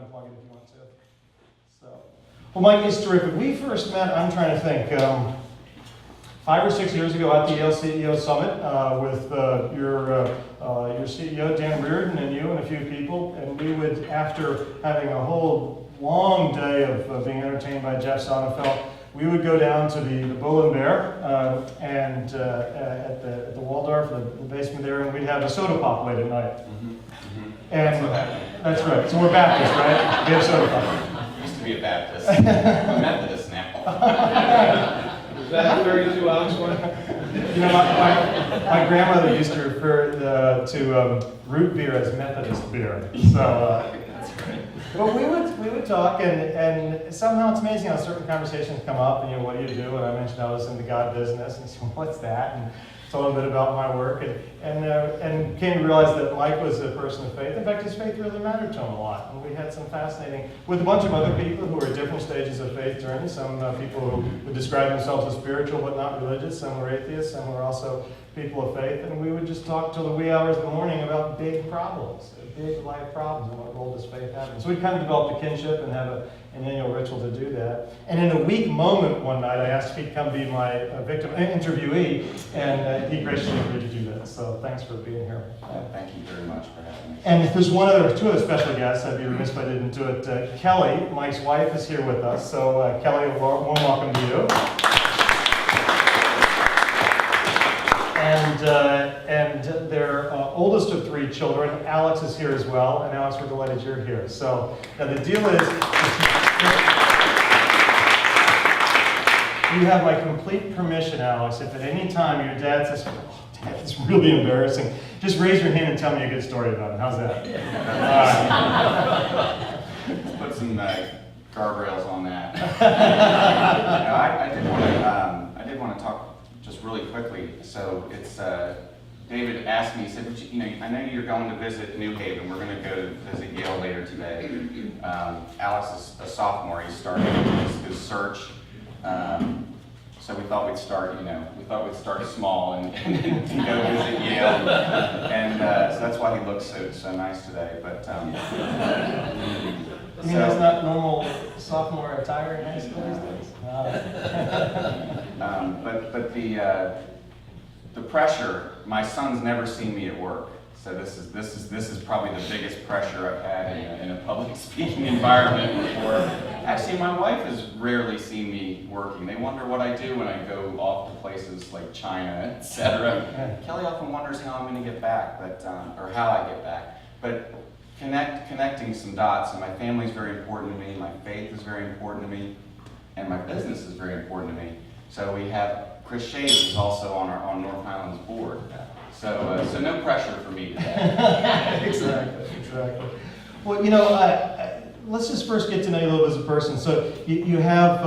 unplug it if you want to. So, well, Mike is terrific. We first met, I'm trying to think, 5 or 6 years ago at the Yale CEO Summit with your CEO, Dan Reardon, and you and a few people. And we would, after having a whole long day of being entertained by Jeff Sonnenfeld, we would go down to the Bull and Bear and at the Waldorf, the basement there, and we'd have a soda pop late at night. And that's right. So we're Baptists, right? We have soda pop. Used to be a Baptist. I'm a Methodist now. Is that 32 ounce one? You know, my grandmother used to refer to root beer as Methodist beer. So, but we would talk, and somehow it's amazing how certain conversations come up, and what do you do? And I mentioned I was in the God business, and he said, what's that? And told him a bit about my work, and came to realize that Mike was a person of faith. In fact, his faith really mattered to him a lot. And we had some fascinating, with a bunch of other people who were at different stages of faith journey. Some people who would describe themselves as spiritual but not religious. Some were atheists. Some were also people of faith. And we would just talk till the wee hours of the morning about big problems, big life problems, and what role does faith have. And so we kind of developed a kinship and have an annual ritual to do that. And in a weak moment one night, I asked if he'd come be my interviewee, and he graciously agreed to do that. So thanks for being here. Thank you very much for having me. And if there's two other special guests, I'd be remiss if I didn't do it. Kelly, Mike's wife, is here with us. So Kelly, a warm welcome to you. And their oldest of 3 children, Alex, is here as well. And Alex, we're delighted you're here. So now the deal is, you have my complete permission, Alex, if at any time your dad says, oh, Dad, it's really embarrassing, just raise your hand and tell me a good story about it. How's that? Let's put some guardrails on that. I did want to talk just really quickly. So it's David asked me, he said, I know you're going to visit New Haven. We're going to go to visit Yale later today. Alex is a sophomore. He's starting his search. So we thought we'd start, small and go visit Yale. And so that's why he looks so nice today. But you mean that's not normal sophomore attire in high school these days? But the pressure, my son's never seen me at work. So this is probably the biggest pressure I've had in a public speaking environment before. Actually, my wife has rarely seen me working. They wonder what I do when I go off to places like China, etc. Kelly often wonders how I'm going to get back, or how I get back. But connecting some dots, and my family is very important to me, my faith is very important to me, and my business is very important to me. So we have Chris Shades is also on North Highlands board. So no pressure for me today. Exactly. Well, let's just first get to know you a little bit as a person. So you have,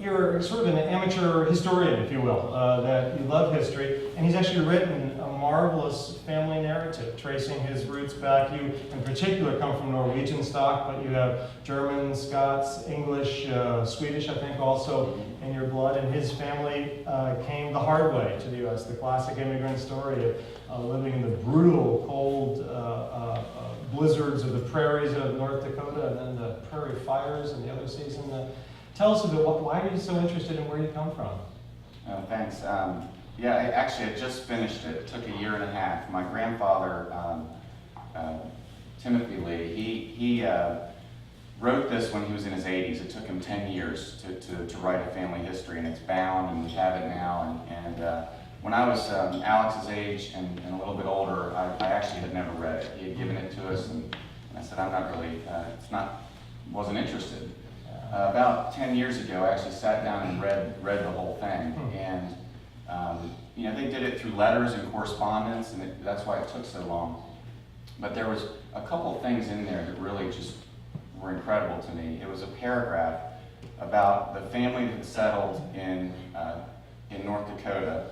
you're sort of an amateur historian, if you will, that you love history, and he's actually written a marvelous family narrative tracing his roots back. You, in particular, come from Norwegian stock, but you have German, Scots, English, Swedish, I think, also in your blood, and his family came the hard way to the U.S., the classic immigrant story of living in the brutal, cold blizzards of the prairies of North Dakota, and then the prairie fires in the other season. Tell us a bit, why are you so interested in where you come from? Thanks. Yeah, I just finished it. It took a year and a half. My grandfather, Timothy Lee, he wrote this when he was in his 80s. It took him 10 years to write a family history, and it's bound, and we have it now. And when I was Alex's age and a little bit older, I actually had never read it. He had given it to us, and I said, I'm not really, wasn't interested. About 10 years ago, I actually sat down and read the whole thing, and they did it through letters and correspondence, and that's why it took so long. But there was a couple things in there that really just were incredible to me. It was a paragraph about the family that settled in North Dakota,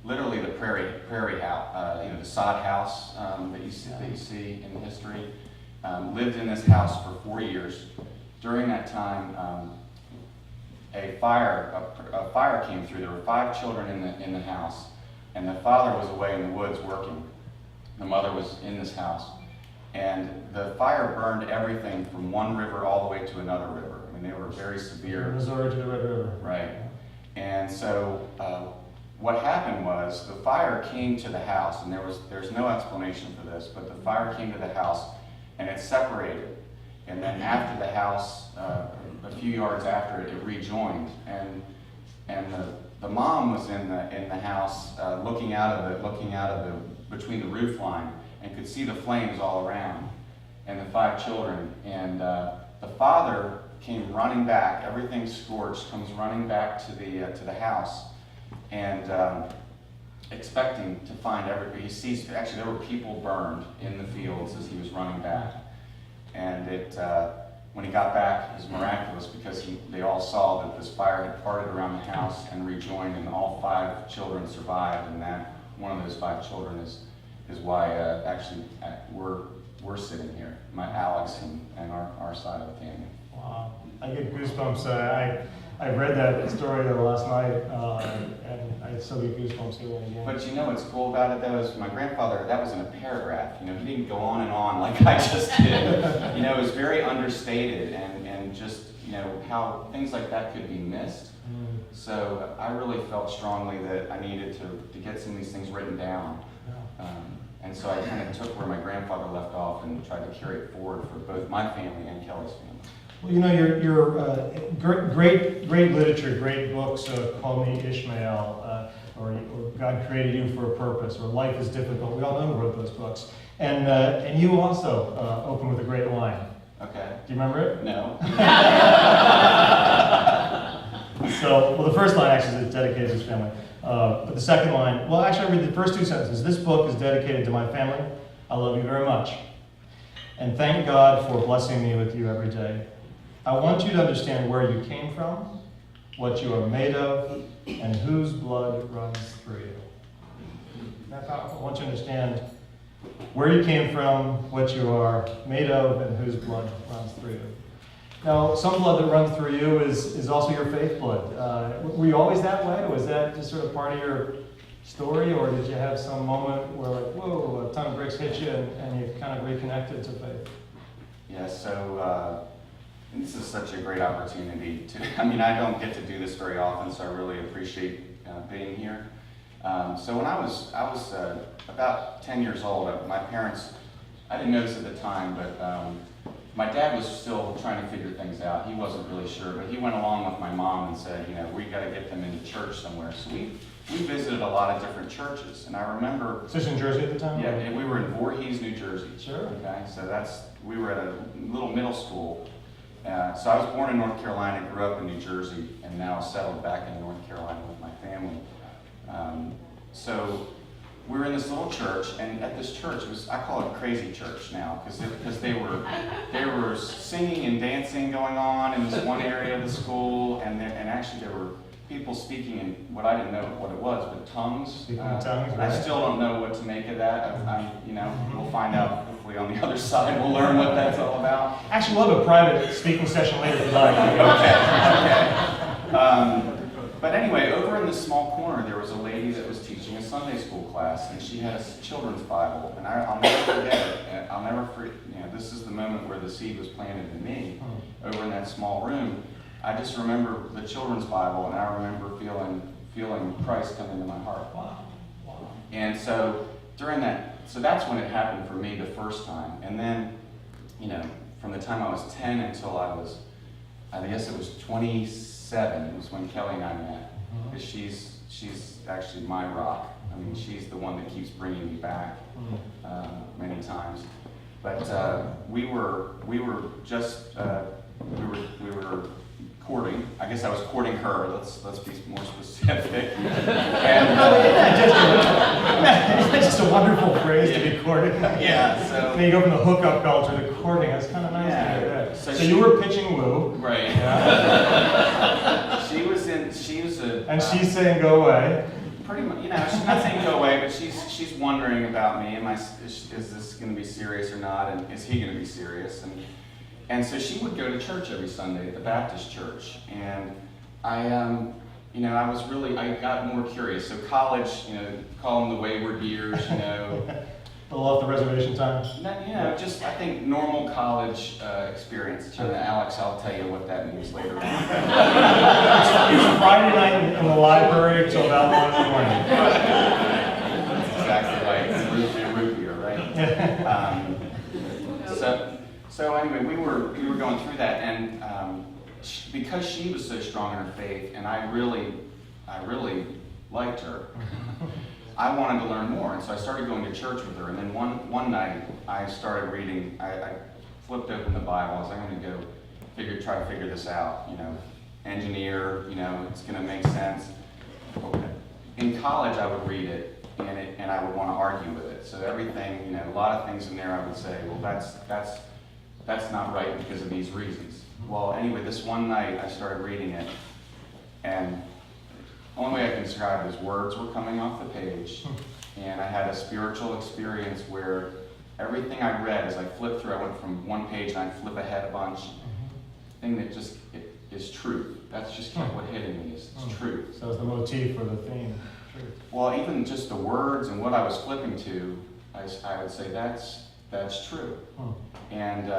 literally the prairie house, the sod house that you see in history. Lived in this house for 4 years. During that time, a fire came through. There were 5 children in the house, and the father was away in the woods working. The mother was in this house, And the fire burned everything from one river all the way to another river. I mean, they were very severe. Missouri to the Red River. Right. And so what happened was the fire came to the house, and there's no explanation for this, but the fire came to the house and it separated. And then after the house, a few yards after it, it rejoined. And the mom was in the house looking out of the between the roof line and could see the flames all around, and the 5 children. And the father came running back, everything scorched, comes running back to the house, and expecting to find everybody. He sees, actually there were people burned in the fields as he was running back. And when he got back, it was miraculous, because they all saw that this fire had parted around the house and rejoined, and all 5 children survived, and that one of those 5 children is why actually we're sitting here, my Alex and our side of the family. Wow, I get goosebumps. I read that story last night, and I still get goosebumps hearing it again. But you know what's cool about it, though, is my grandfather, that was in a paragraph. You know, he didn't go on and on like I just did. You know, it was very understated, and just, you know, how things like that could be missed. So I really felt strongly that I needed to get some of these things written down. And so I kind of took where my grandfather left off and tried to carry it forward for both my family and Kelly's family. Well, you know, your great literature, great books, Call Me Ishmael, or God Created You for a Purpose, or Life is Difficult. We all know who wrote those books. And you also open with a great line. Okay. Do you remember it? No. So, well, the first line actually is dedicated to his family. But the second line, well, actually, I read the first 2 sentences. This book is dedicated to my family. I love you very much. And thank God for blessing me with you every day. I want you to understand where you came from, what you are made of, and whose blood runs through you. Isn't that powerful? I want you to understand where you came from, what you are made of, and whose blood runs through you. Now, some blood that runs through you is also your faith blood. Were you always that way? Was that just sort of part of your story, or did you have some moment where, like, whoa, a ton of bricks hit you and you kind of reconnected to faith? Yeah, so this is such a great opportunity I mean, I don't get to do this very often, so I really appreciate being here. So when I was about 10 years old, my parents, I didn't notice at the time, but my dad was still trying to figure things out. He wasn't really sure, but he went along with my mom and said, you know, we got to get them into church somewhere. So we visited a lot of different churches, and I remember. Is this in Jersey at the time? Yeah, and we were in Voorhees, New Jersey. Sure. Okay, so we were at a little middle school. So I was born in North Carolina, grew up in New Jersey, and now settled back in North Carolina with my family. So we were in this little church, and at this church, I call it crazy church now, because they were singing and dancing going on in this one area of the school, and actually there were people speaking in what I didn't know what it was, but tongues. Speaking in tongues, right? I still don't know what to make of that. You know, we'll find out. Hopefully, on the other side, we'll learn what that's all about. Actually, we'll have a private speaking session later tonight. Okay. But anyway, over in this small corner, there was a lady that was teaching a Sunday school class, and she had a children's Bible, and I'll never forget it. I'll never forget. You know, this is the moment where the seed was planted in me, over in that small room. I just remember the children's Bible, and I remember feeling Christ come into my heart. Wow. And so that's when it happened for me the first time. And then, you know, from the time I was 10 until I guess it was 27, was when Kelly and I met. Because she's actually my rock. I mean, she's the one that keeps bringing me back many times. But we were courting. I guess I was courting her. Let's be more specific. And, It's just a wonderful phrase to be courted. Yeah. So then you go from the hookup culture to courting. That's kind of nice. Yeah. To hear that. So you were pitching woo. Right. Yeah. She was And she's saying go away. Pretty much, you know, she's not saying go away, but she's wondering about me. Is this going to be serious or not? And is he going to be serious? And so she would go to church every Sunday at the Baptist church. And I got more curious. So college, you know, call them the wayward years, you know. A little off the reservation time? Just I think normal college experience. And Alex, I'll tell you what that means later on. It's Friday night in the library till about 1 in the morning. That's exactly right. Root beer, right? So anyway, we were going through that, and because she was so strong in her faith, and I really liked her. I wanted to learn more, and so I started going to church with her. And then one night, I started reading. I flipped open the Bible. I was like, I'm going to go try to figure this out. Engineer. It's going to make sense. In college, I would read it, and I would want to argue with it. So everything, a lot of things in there, I would say, well, that's not right because of these reasons. Well, anyway, this one night, I started reading it, and the only way I can describe it is words were coming off the page, and I had a spiritual experience where everything I read, as I flipped through, I went from one page and I flip ahead a bunch. Thing that just is truth. That's just kind of what hitting me is truth. So it's the motif or the theme. Truth. Well, even just the words and what I was flipping to, I would say that's true. And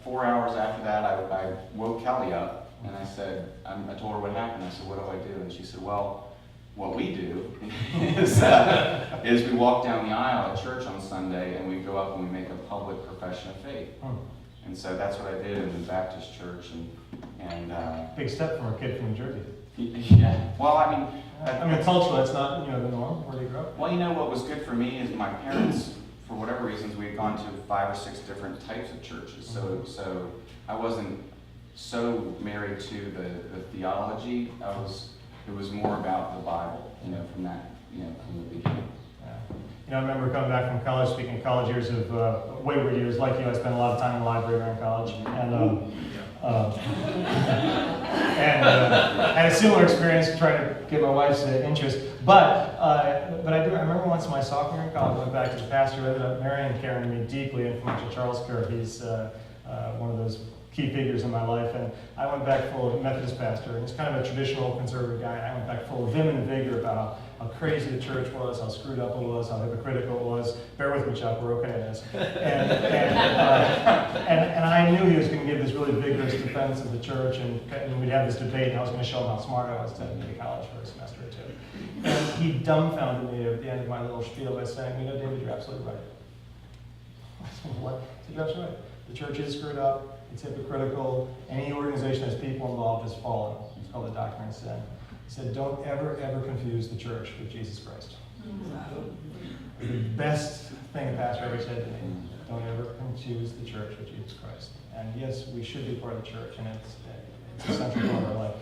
4 hours after that, I woke Kelly up. And I said, I told her what happened. I said, what do I do? And she said, well, what we do is we walk down the aisle at church on Sunday and we go up and we make a public profession of faith. And so that's what I did in the Baptist church. And big step from a kid from New Jersey. Yeah. Well, I mean, culturally, that's not the norm. Where do you grow up? Well, what was good for me is my parents, for whatever reasons, we had gone to 5 or 6 different types of churches. So I wasn't so married to the theology. It was more about the Bible, from that, from the beginning. I remember coming back from college, speaking of college years of wayward years, like you, I spent a lot of time in the library during college, and I had a similar experience trying to get my wife's interest. But I remember once in my sophomore year in college, I went back to the pastor who ended up marrying and carrying me deeply influential Charles Kerr. He's one of those key figures in my life, and I went back full of Methodist pastor, and he's kind of a traditional conservative guy, and I went back full of vim and vigor about how crazy the church was, how screwed up it was, how hypocritical it was. Bear with me, Chuck, we're okay at this. And I knew he was going to give this really vigorous defense of the church, and we'd have this debate, and I was going to show him how smart I was to go to college for a semester or two. And he dumbfounded me at the end of my little spiel by saying, David, you're absolutely right. I said, what? I said, you're absolutely right. The church is screwed up. It's hypocritical. Any organization that has people involved is fallen. It's called the doctrine of sin. He said, don't ever confuse the church with Jesus Christ. The best thing a pastor ever said to me, don't ever confuse the church with Jesus Christ. And yes, we should be part of the church, and it's a central part of our life,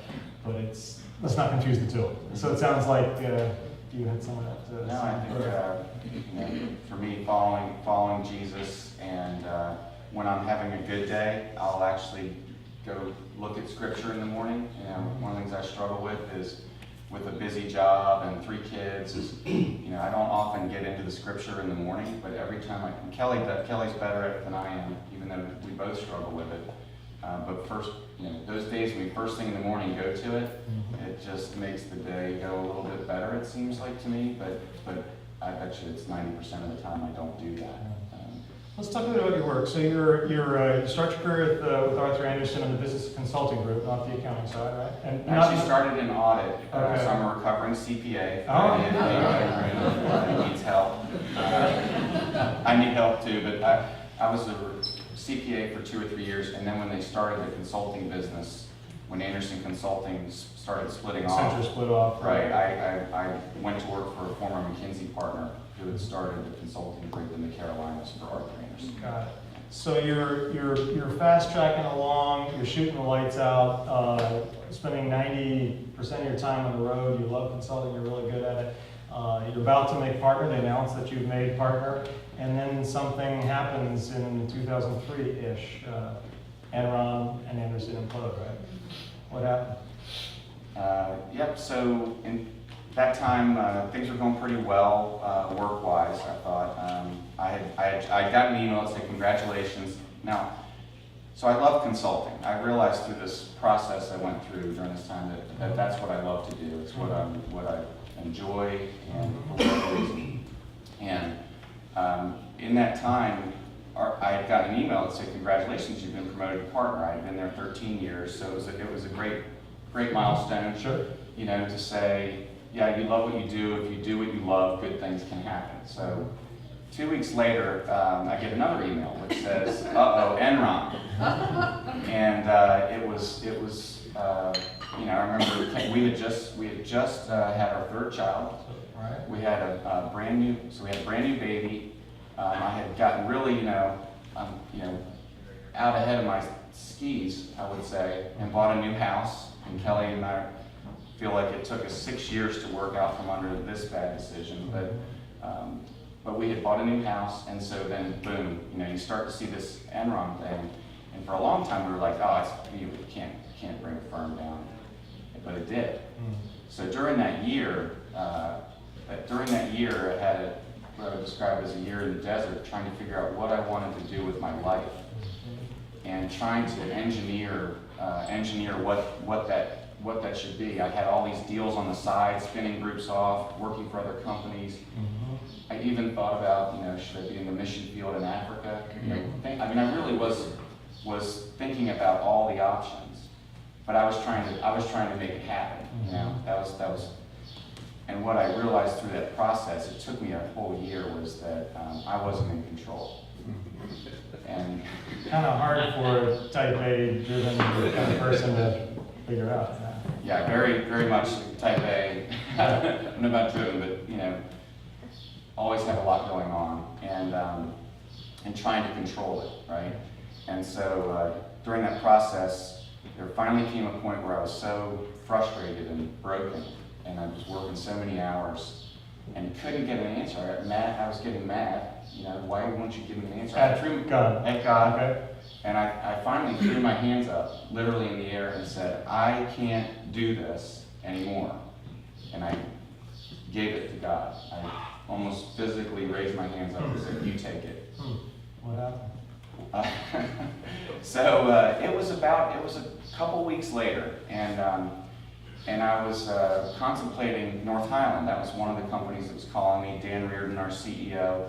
but let's not confuse the two. So it sounds like you had someone else to... No, I think, for me, following Jesus, and when I'm having a good day, I'll actually go look at scripture in the morning. One of the things I struggle with is with a busy job and 3 kids is, I don't often get into the scripture in the morning, but every time I can, Kelly's better at it than I am, even though we both struggle with it. But first, those days when we first thing in the morning go to it, it just makes the day go a little bit better, it seems like to me, but I bet you it's 90% of the time I don't do that. Let's talk a bit about your work. So you start your career with Arthur Anderson in the business consulting group, not the accounting side, right? And actually started in audit, okay. So I'm a recovering CPA. Oh. Needs help. I need help too, but I was a CPA for 2 or 3 years, and then when they started the consulting business, when Anderson Consulting started splitting off, Accenture split off. Right, I went to work for a former McKinsey partner who had started the consulting group in the Carolinas for Arthur Anderson. Got it. So you're fast tracking along, you're shooting the lights out, spending 90% of your time on the road. You love consulting, you're really good at it. You're about to make partner, they announced that you've made partner, and then something happens in 2003-ish. Enron and Anderson implode, right? What happened? Yep, so in that time, things were going pretty well work-wise, I thought. I got an email that said, congratulations. Now, so I love consulting. I realized through this process I went through during this time that that's what I love to do. It's what I enjoy, and for whatever reason. And In that time, I had gotten an email that said, "Congratulations, you've been promoted to partner." I had been there 13 years, so it was a great milestone. Sure. You know, to say, yeah, you love what you do. If you do what you love, good things can happen. So 2 weeks later, I get another email which says, "Uh-oh, Enron." And it was you know, I remember we had just had our third child. Right. We had a brand new baby. I had gotten really, you know, out ahead of my skis, I would say, and bought a new house. And Kelly and I feel like it took us 6 years to work out from under this bad decision, but we had bought a new house, and so then boom, you know, you start to see this Enron thing, and for a long time we were like, oh, you can't bring a firm down, but it did. So during that year, I had what I would describe as a year in the desert, trying to figure out what I wanted to do with my life, and trying to engineer what that should be. I had all these deals on the side, spinning groups off, working for other companies. I even thought about, you know, should I be in the mission field in Africa? You know, I really was thinking about all the options, but I was trying to make it happen. You know, that was. And what I realized through that process, it took me a whole year, was that I wasn't in control. And Kind of hard for a type A driven kind of person to figure out. yeah, very, very much type A. I don't know about driven, but you know, always have a lot going on, and trying to control it, right? And so during that process, there finally came a point where I was so frustrated and broken, and I was working so many hours and couldn't get an answer. I got mad. I was getting mad. You know, why won't you give me an answer? At God. At God. Okay. And I finally threw my hands up, literally in the air, and said, "I can't do this anymore." And I gave it to God. I almost physically raised my hands up and said, "You take it." What happened? So it was a couple weeks later, and I was contemplating North Highland. That was one of the companies that was calling me. Dan Reardon, our CEO,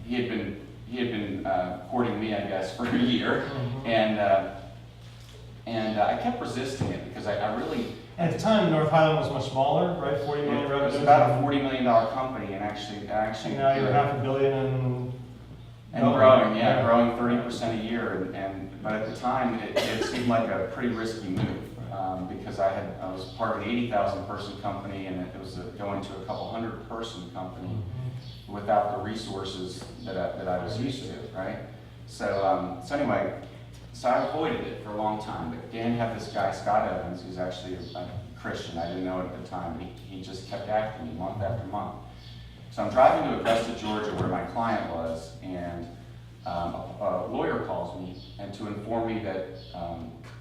he had been courting me, I guess, for a year, and I kept resisting it because I really. At the time, North Highland was much smaller, right? 40 million It revenues. was about a $40 million company, and actually. And now you're $500 million and growing, yeah, growing 30% a year, but at the time it seemed like a pretty risky move. Because I was part of an 80,000 person company, and it was going to a couple 100 person company without the resources that I was used to, right? So anyway, I avoided it for a long time. But Dan had this guy, Scott Evans, who's actually a Christian. I didn't know it at the time, but he just kept after me month after month. So I'm driving to Augusta, Georgia, where my client was, and a lawyer calls me and to inform me that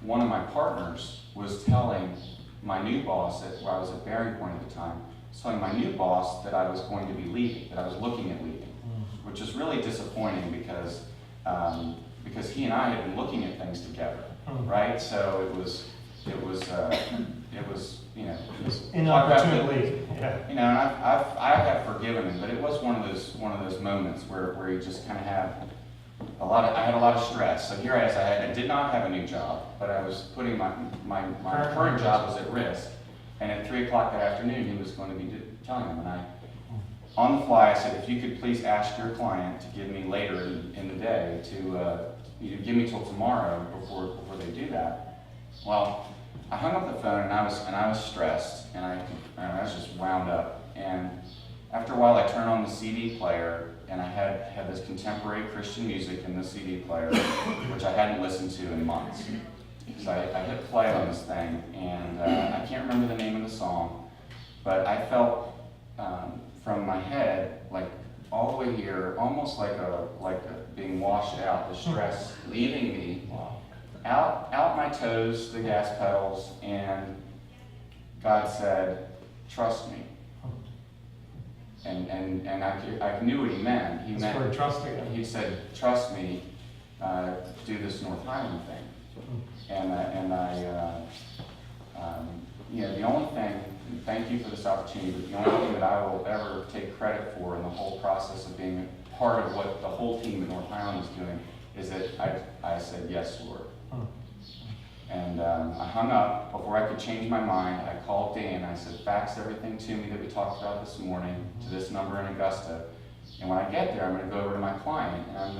one of my partners was telling my new boss, where I was at Bearing Point at the time, was telling my new boss that I was going to be leaving, that I was looking at leaving, which is really disappointing because he and I had been looking at things together, right? So it was you know, it was inopportunely, yeah. You know, and I have forgiven him, but it was one of those moments where you just kind of have I had a lot of stress. So here I did not have a new job, but I was putting my current job was at risk. And at 3 o'clock that afternoon, he was going to be telling him, and on the fly, I said, "If you could please ask your client to give me later in the day to give me till tomorrow before they do that." Well, I hung up the phone, and I was stressed, and I was just wound up. And after a while, I turned on the CD player, and I had this contemporary Christian music in the CD player, which I hadn't listened to in months. So I hit play on this thing, and I can't remember the name of the song, but I felt from my head, like all the way here, almost like a being washed out, the stress leaving me, out my toes, the gas pedals, and God said, "Trust me." And I knew what he meant. He meant trusting him. He said, "Trust me, do this North Highland thing." And The only thing, and thank you for this opportunity, but the only thing that I will ever take credit for in the whole process of being part of what the whole team at North Highland is doing is that I said, yes, Lord. And I hung up. Before I could change my mind, I called Dan. I said, fax everything to me that we talked about this morning to this number in Augusta. And when I get there, I'm going to go over to my client and I'm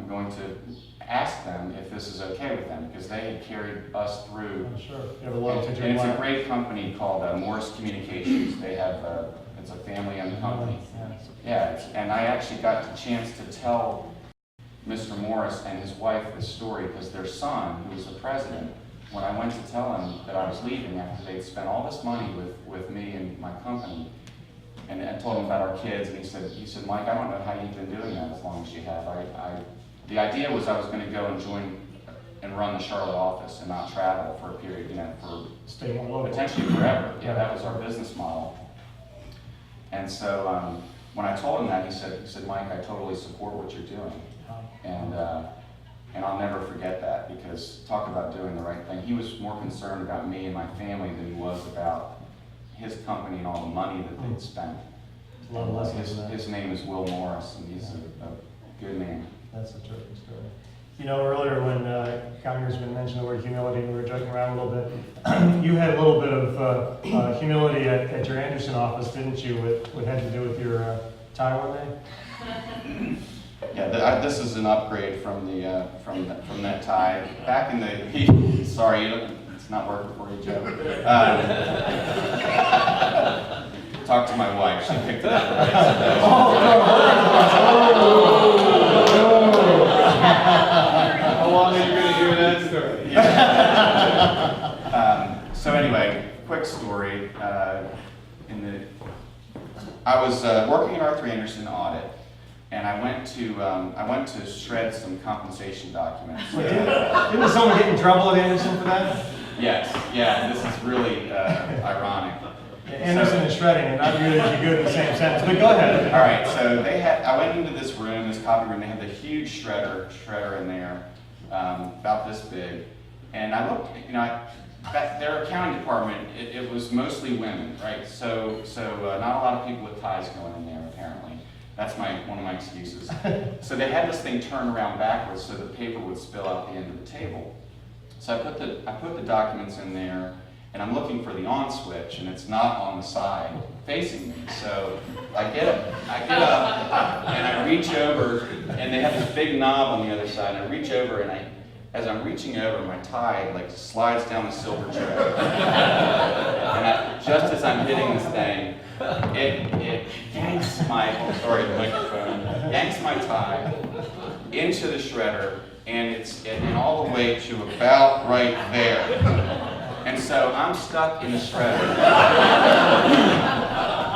going to ask them if this is okay with them, because they had carried us through. Oh, sure. You have a loyalty to And it's a your great company called Morris Communications. They have it's a family-owned company. Yeah, and I actually got the chance to tell Mr. Morris and his wife this story because their son, who was the president, when I went to tell him that I was leaving after they'd spent all this money with me and my company, and I told him about our kids, and he said, Mike, I don't know how you've been doing that as long as you have. The idea was I was going to go and join and run the Charlotte office and not travel for a period, for stay more local. Potentially forever. Yeah, that was our business model. And so when I told him that, he said, Mike, I totally support what you're doing. And I'll never forget that, because talk about doing the right thing. He was more concerned about me and my family than he was about his company and all the money that they'd spent. A lot of lessons in that. His name is Will Morris, and he's a good man. That's a terrific story. Earlier when Congressman mentioned the word humility, and we were joking around a little bit, you had a little bit of humility at your Anderson office, didn't you, what had to do with your tie one day? Yeah, this is an upgrade from that tie. Back in the, sorry, it's not working for you, Joe. Talk to my wife, she picked it up right. How long are you going to hear that story? Yeah. So anyway, quick story. I was working at Arthur Anderson audit, and I went to shred some compensation documents. Didn't someone get in trouble at Anderson for that? Yes, yeah, this is really ironic. Anderson and shredding are not really good in the same sentence, but go ahead. All right, so I went into this room, this copy room. They had the huge shredder in there, about this big, and I looked. Their accounting department, it was mostly women, right? So not a lot of people with ties going in there apparently. That's one of my excuses. So they had this thing turned around backwards so the paper would spill out the end of the table. So I put the documents in there, and I'm looking for the on switch, and it's not on the side facing me. So I get up and I reach over, and they have this big knob on the other side. And I reach over, and as I'm reaching over, my tie slides down the silver tray. And just as I'm hitting this thing, it yanks yanks my tie into the shredder, and all the way to about right there. And so I'm stuck in the shredder.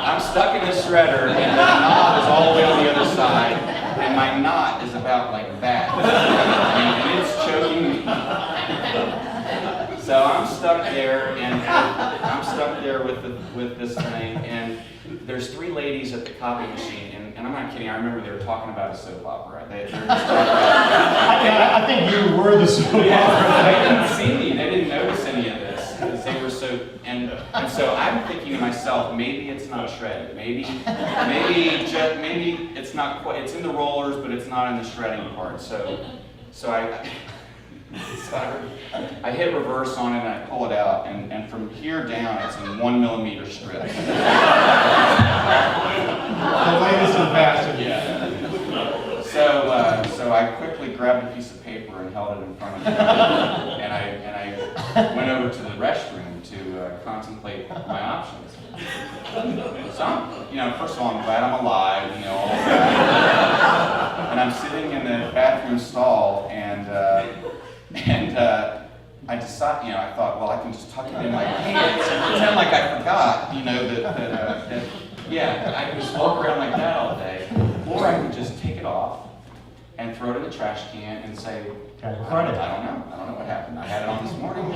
And the knob is all the way on the other side, and my knot is about like that. And it's choking me. So I'm stuck there, with this thing, and there's three ladies at the copy machine, and I'm not kidding, I remember they were talking about a soap opera. They're just talking about I think you were the soap opera. They didn't see me, they didn't notice any of this, because they were so, and so I'm thinking to myself, maybe it's not shredded, maybe it's not quite, it's in the rollers, but it's not in the shredding part, so I hit reverse on it and I pull it out, and from here down it's in 1 millimeter strips. The latest and fastest. Yeah. So I quickly grabbed a piece of paper and held it in front of me, and I went over to the restroom to contemplate my options. So first of all, I'm glad I'm alive, all of that. And I'm sitting in the bathroom stall, and I decided, I thought, well, I can just tuck it in my pants and pretend like I forgot, I can just walk around like that all day. Or I can just take it off and throw it in the trash can and say, Casual Friday. I don't know what happened. I had it on this morning.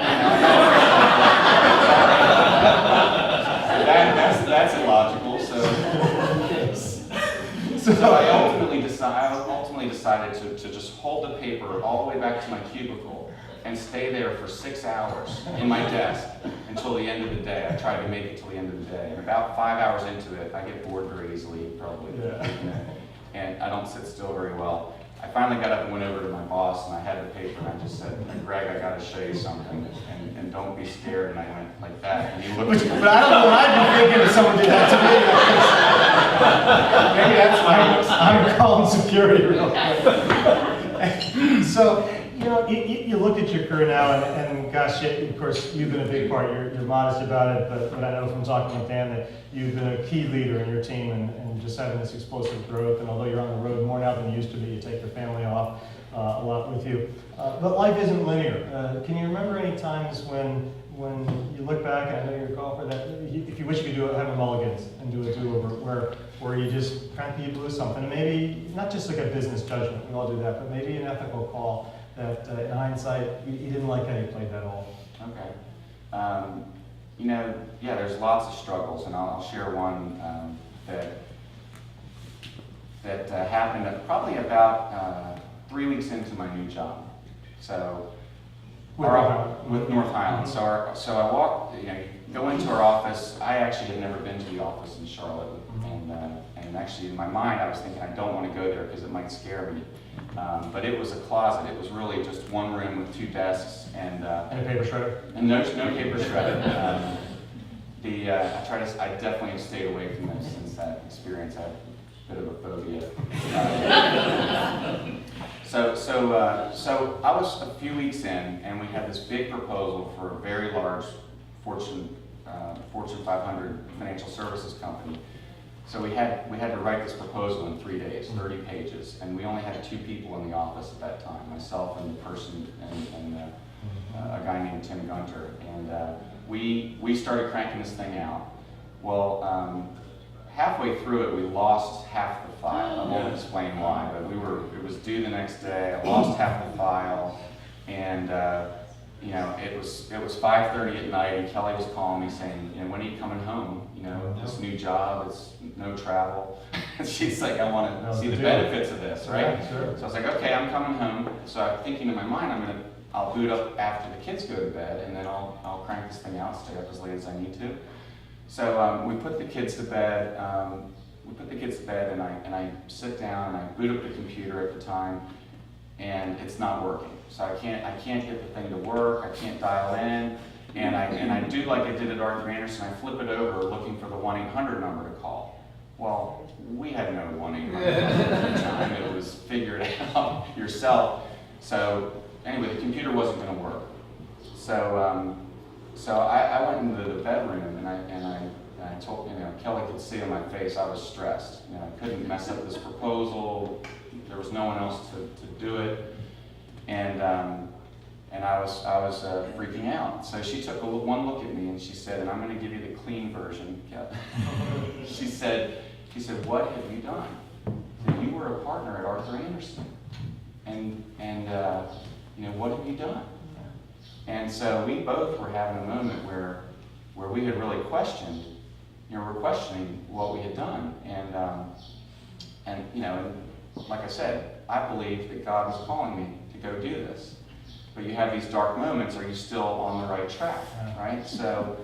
That's illogical. So I ultimately decided to just hold the paper all the way back to my cubicle and stay there for 6 hours in my desk until the end of the day. I tried to make it till the end of the day. And about 5 hours into it, I get bored very easily, probably. Yeah. And I don't sit still very well. I finally got up and went over to my boss, and I had the paper, and I just said, Greg, I got to show you something, and don't be scared. And I went like that, and he looked at me. But I don't know what I'd be thinking if someone did that to me. Maybe that's my I'm calling security real quick. So, you know, you look at your career now, and gosh, of course, you've been a big part. You're modest about it, but I know from talking with Dan that you've been a key leader in your team and just having this explosive growth. And although you're on the road more now than you used to be, you take your family off a lot with you. But life isn't linear. Can you remember any times when you look back, and I know you're a golfer, that if you wish you could do it, have a mulligans and do a do-over, where you just frankly you blew something, and maybe not just like a business judgment, we all do that, but maybe an ethical call that in hindsight you didn't like how you played that hole? Okay. You know, yeah, there's lots of struggles, and I'll share one that happened probably about 3 weeks into my new job. So With North Highland. So I walked, you know, go into our office. I actually had never been to the office in Charlotte, and actually in my mind I was thinking I don't want to go there because it might scare me. But it was a closet. It was really just one room with 2 desks and And a paper shredder? and no paper shredder. I definitely have stayed away from this since that experience. I have a bit of a phobia. So I was a few weeks in, and we had this big proposal for a very large Fortune 500 financial services company. So we had to write this proposal in 3 days, 30 pages, and we only had 2 people in the office at that time, myself and the person and a guy named Tim Gunter, and we started cranking this thing out. Well, halfway through it, we lost half the file. I won't explain why, but it was due the next day. I lost half the file, and you know, it was 5:30 at night, and Kelly was calling me saying, you know, when are you coming home? You know, this new job, it's no travel. She's like, I want to see the benefits of this, right? Yeah, sure. So I was like, okay, I'm coming home. So I'm thinking in my mind, I'll boot up after the kids go to bed, and then I'll crank this thing out, stay up as late as I need to. So we put the kids to bed. And I sit down and I boot up the computer at the time, and it's not working. So I can't get the thing to work. I can't dial in, and I do like I did at Arthur Andersen. I flip it over looking for the 1-800 number to call. Well, we had no 1-800 number at the time. It was figure it out yourself. So anyway, the computer wasn't going to work. So I went into the bedroom and I told, you know, Kelly could see on my face I was stressed. You know, I couldn't mess up this proposal. There was no one else to do it, and I was freaking out. So she took one look at me and she said, and I'm going to give you the clean version, Kelly. She said, what have you done? That you were a partner at Arthur Andersen, and you know, what have you done? And so we both were having a moment where we had really questioned, you know, we're questioning what we had done, and you know, and like I said, I believed that God was calling me to go do this. But you have these dark moments. Are you still on the right track, right? So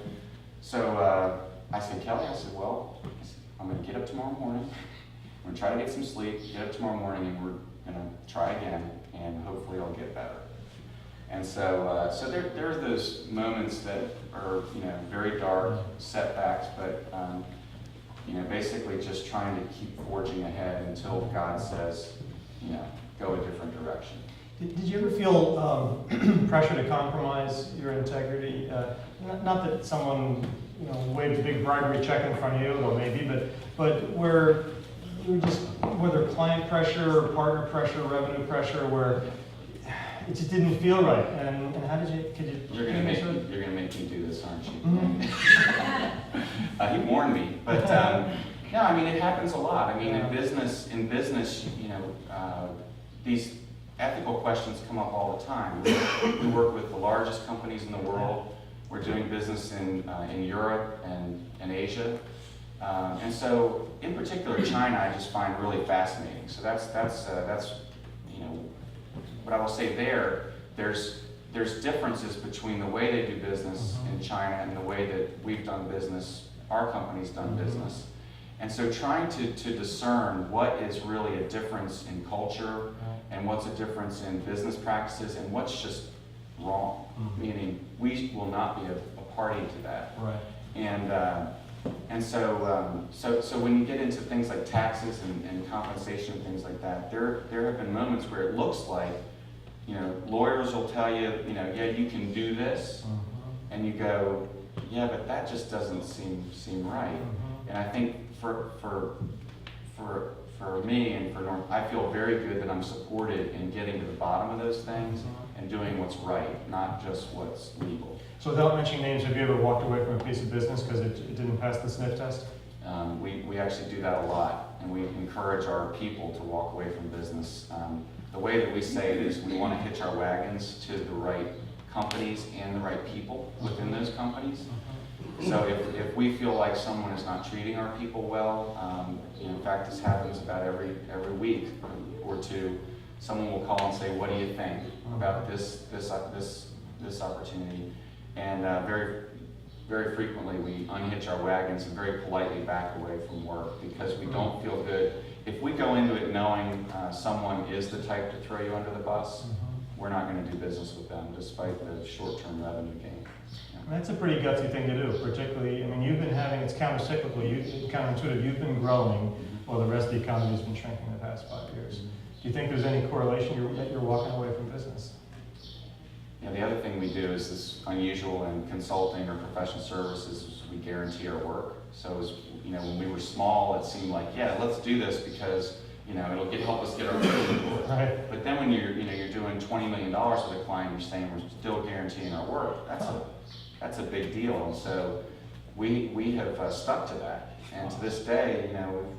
I said, Kelly, I said, well, I'm going to get up tomorrow morning. I'm going to try to get some sleep. Get up tomorrow morning, and we're going to try again, and hopefully I'll get better. And so there are those moments that are, you know, very dark setbacks, but you know, basically just trying to keep forging ahead until God says, you know, go a different direction. Did you ever feel pressure to compromise your integrity? Not that someone, you know, waved a big bribery check in front of you, or maybe, but where you were just, whether client pressure or partner pressure, revenue pressure, where it just didn't feel right. And how did you? You're gonna make me do this, aren't you? Mm-hmm. He warned me, but no, I mean, it happens a lot. I mean, in business, you know, these ethical questions come up all the time. We work with the largest companies in the world. We're doing business in Europe and Asia, and so in particular China, I just find really fascinating. So that's you know, what I will say there's there's differences between the way they do business in China and the way that we've done business, our company's done business. And so trying to discern what is really a difference in culture and what's a difference in business practices and what's just wrong, meaning we will not be a party to that. Right. And so when you get into things like taxes and compensation and things like that, there have been moments where it looks like, lawyers will tell you, yeah, you can do this, and you go, yeah, but that just doesn't seem right. And I think for me and for Norm, I feel very good that I'm supported in getting to the bottom of those things and doing what's right, not just what's legal. So without mentioning names, have you ever walked away from a piece of business because it didn't pass the sniff test? We actually do that a lot, and we encourage our people to walk away from business. The way that we say it is we want to hitch our wagons to the right companies and the right people within those companies. So if we feel like someone is not treating our people well, in fact this happens about every week or two, someone will call and say, what do you think about this opportunity? And very, very frequently we unhitch our wagons and very politely back away from work because we don't feel good. If we go into it knowing someone is the type to throw you under the bus, we're not going to do business with them despite the short-term revenue gain. That's a pretty gutsy thing to do, particularly, you've been having, it's counter-cyclical, counterintuitive, you've been growing while the rest of the economy has been shrinking the past 5 years. Do you think there's any correlation that you're walking away from business? Yeah, the other thing we do is this unusual in consulting or professional services is we guarantee our work. So as when we were small, it seemed like, yeah, let's do this because it'll help us get our foot in the door. Right. But then when you're doing $20 million with a client, you're saying we're still guaranteeing our work. That's a big deal, and so we have stuck to that. And to this day,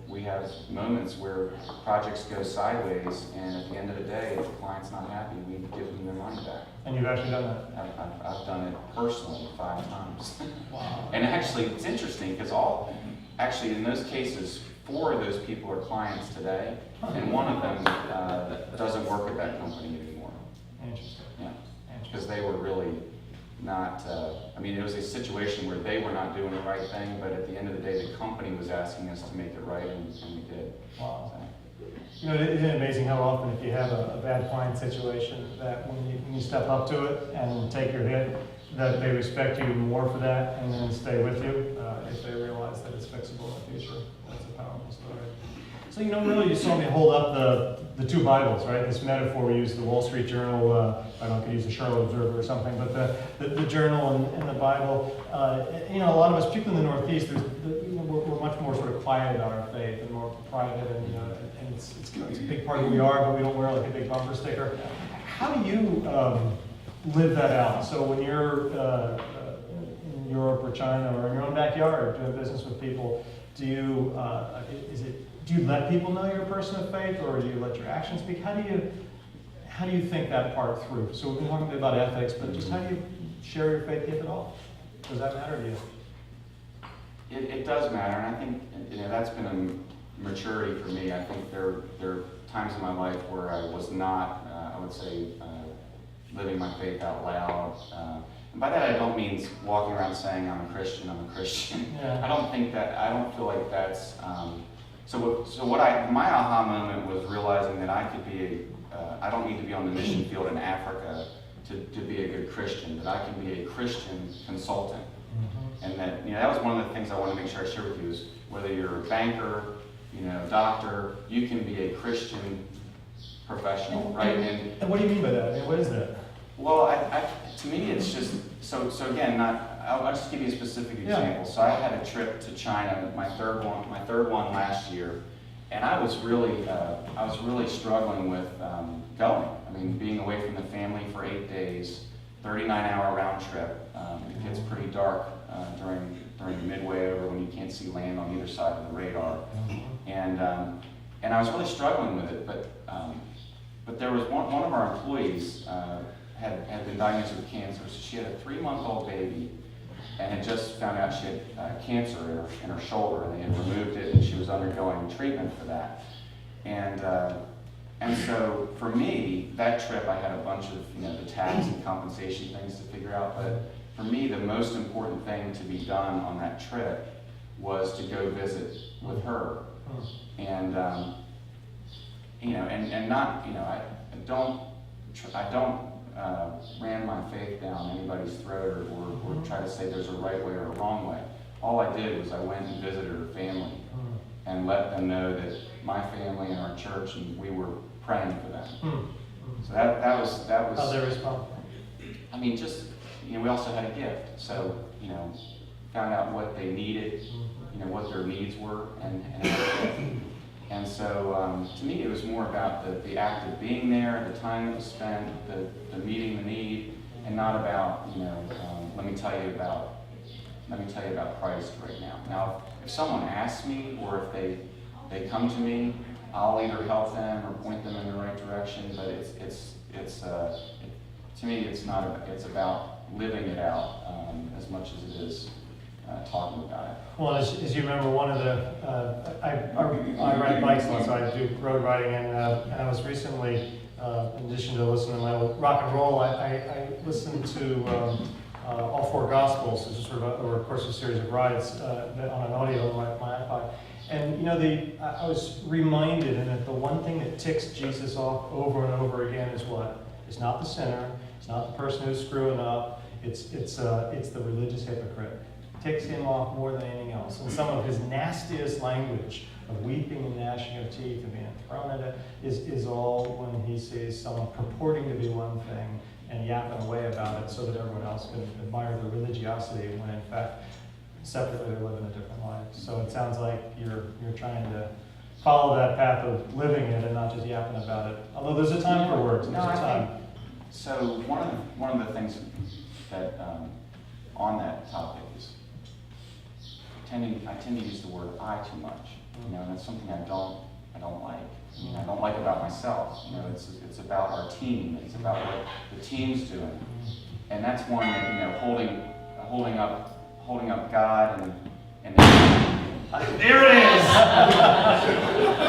we have moments where projects go sideways, and at the end of the day, if the client's not happy, we give them their money back. And you've actually done that? I've done it personally 5 times. Wow. And actually, it's interesting because in those cases, 4 of those people are clients today, and one of them doesn't work at that company anymore. Interesting. Yeah, because they were really not, it was a situation where they were not doing the right thing, but at the end of the day, the company was asking us to make it right, and we did. Wow. So. Isn't it amazing how often if you have a bad client situation that when you step up to it and take your hit, that they respect you more for that and then stay with you if they realize that it's fixable in the future. That's a powerful story. So really you saw me hold up the 2 Bibles, right? This metaphor we use, the Wall Street Journal, I don't know, I could use the Charlotte Observer or something, but the journal and the Bible, a lot of us, particularly in the Northeast, we're much more sort of quiet about our faith and more private, and it's a big part of who we are, but we don't wear like a big bumper sticker. How do you live that out? So when you're in Europe or China or in your own backyard doing business with people, do you let people know you're a person of faith, or do you let your actions speak? How do you think that part through? So we've been talking a bit about ethics, but just how do you share your faith, if at all? Does that matter to you? It does matter, and I think that's been a maturity for me. I think there are times in my life where I was not, I would say, living my faith out loud. And by that I don't mean walking around saying I'm a Christian. Yeah. I don't feel like that's. My aha moment was realizing that I could be I don't need to be on the mission field in Africa to be a good Christian, that I can be a Christian consultant. And that, that was one of the things I want to make sure I share with you is whether you're a banker, doctor, you can be a Christian professional, right? And what do you mean by that? What is that? Well, to me, it's just, so again, I'll just give you a specific example. Yeah. So I had a trip to China, my third one last year, and I was really struggling with going. Being away from the family for 8 days, 39-hour round trip. It gets pretty dark during the midway over when you can't see land on either side of the radar, and I was really struggling with it. But there was one of our employees had been diagnosed with cancer. So she had a 3-month-old baby and had just found out she had cancer in her shoulder, and they had removed it, and she was undergoing treatment for that. And And so for me, that trip, I had a bunch of, the tax and compensation things to figure out. But for me, the most important thing to be done on that trip was to go visit with her. And, and not, I don't ram my faith down anybody's throat or try to say there's a right way or a wrong way. All I did was I went and visited her family and let them know that my family and our church, and we were praying for them. So that was. How'd they respond? I mean, just, we also had a gift. So, found out what they needed, what their needs were, and so to me it was more about the act of being there, the time that was spent, the meeting the need, and not about, let me tell you about Christ right now. Now, if someone asks me, or if they come to me, I'll either help them or point them in the right direction. But to me, it's about living it out as much as it is talking about it. Well, as you remember, one of the I ride bikes, so I do road riding, and I was recently, in addition to listening to my rock and roll, I listened to all four Gospels, which is sort of over a course of a series of rides on an audio on my iPod. And I was reminded, and that the one thing that ticks Jesus off over and over again is what? It's not the sinner, it's not the person who's screwing up, it's the religious hypocrite. Ticks him off more than anything else. And some of his nastiest language of weeping and gnashing of teeth and being thrown at it is all when he sees someone purporting to be one thing and yapping away about it so that everyone else can admire the religiosity when in fact separately they're living a different life. So it sounds like you're trying to follow that path of living it and not just yapping about it. Although there's a time for words. There's a time. So one of the things that on that topic is I tend to use the word I too much. And that's something I don't like. I don't like about myself. It's about our team. It's about what the team's doing, and that's one that holding up God and There it is.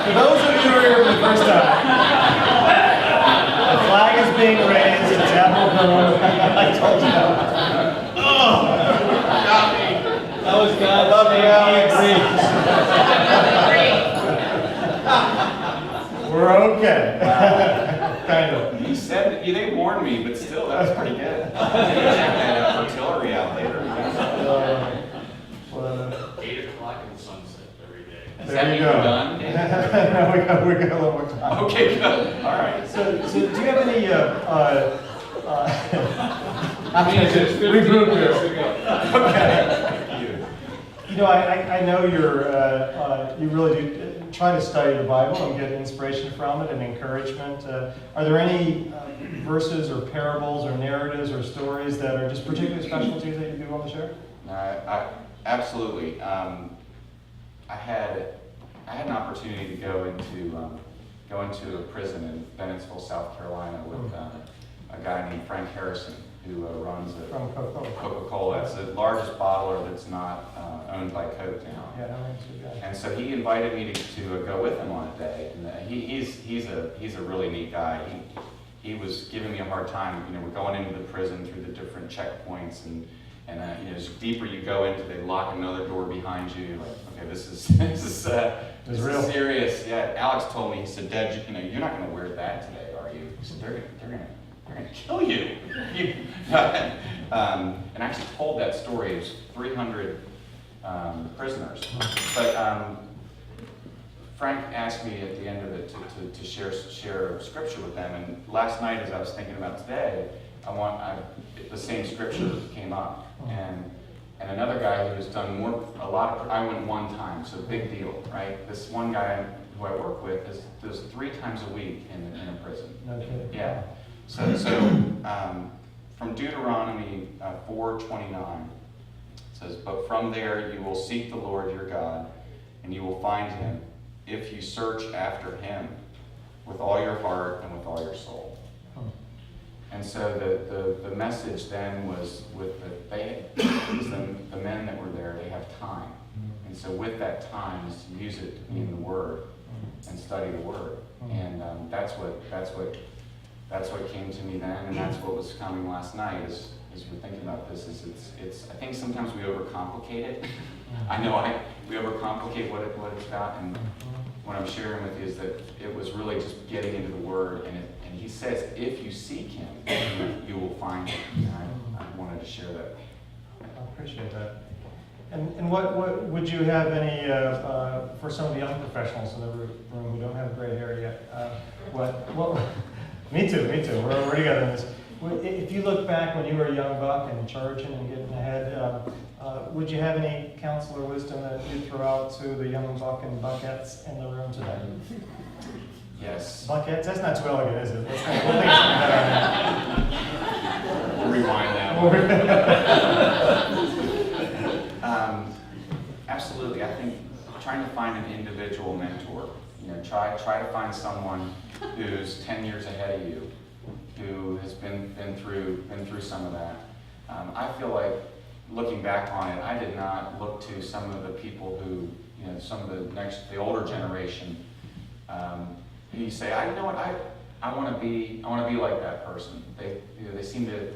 For those of you who are here for the first time, the flag is being raised. It's Admiral Greenwich. I told you that. Got me. That was God. Love you, Alex. We're okay. Kind of. You said they warned me, but still, that was pretty good. Check that artillery out later. 8 o'clock in the sunset every day. Is that There you you're go. done? No, we got a little more time. Okay, good. All right. So do you have any? I mean, it's 15 regroup minutes here. to go. Okay. I know you really do try to study the Bible and get inspiration from it and encouragement. Are there any verses or parables or narratives or stories that are just particularly special to you that you'd be willing to share? Absolutely. I had an opportunity to go into a prison in Bennettsville, South Carolina, with a guy named Frank Harrison, who runs From Coca-Cola. Coca-Cola. It's the largest bottler that's not owned by Coke now. Yeah, that makes you good. And so he invited me to go with him on a day. And he's a really neat guy. He was giving me a hard time. We're going into the prison through the different checkpoints, and as deeper you go into, they lock another door behind you. Like, okay, this is real. Serious. Yeah, Alex told me. He said, "Dad, you're not going to wear that today, are you?" He said, "They're going to kill you." And I actually told that story. It was 300 prisoners. But Frank asked me at the end of it to share scripture with them. And last night, as I was thinking about today, the same scripture came up. And another guy who has done I went one time, so big deal, right? This one guy who I work with does 3 times a week in a prison. No kidding. Yeah. So from Deuteronomy 4:29, it says, "But from there you will seek the Lord your God, and you will find him, if you search after him with all your heart and with all your soul." And so the message then was the men that were there, they have time. And so with that time is to use it to be in the Word and study the Word. And that's what came to me then, and that's what was coming last night as we're thinking about this. It's I think sometimes we overcomplicate it. I know we overcomplicate what it's about, and what I'm sharing with you is that it was really just getting into the Word, and he says, if you seek Him, you will find Him. And I wanted to share that. I appreciate that. And what would you have any, for some of the young professionals in the room who don't have gray hair yet, me too, we're together in this. If you look back when you were a young buck and charging and getting ahead, would you have any counsel or wisdom that you'd throw out to the young buck and buckettes in the room today? Yes. Buckettes? That's not too elegant, is it? We'll think something better. We'll rewind that one. Absolutely. I think trying to find an individual mentor. Try to find someone who's 10 years ahead of you, who has been through some of that. I feel like, looking back on it, I did not look to some of the people who, some of the older generation. You say, I want to be like that person. They seem to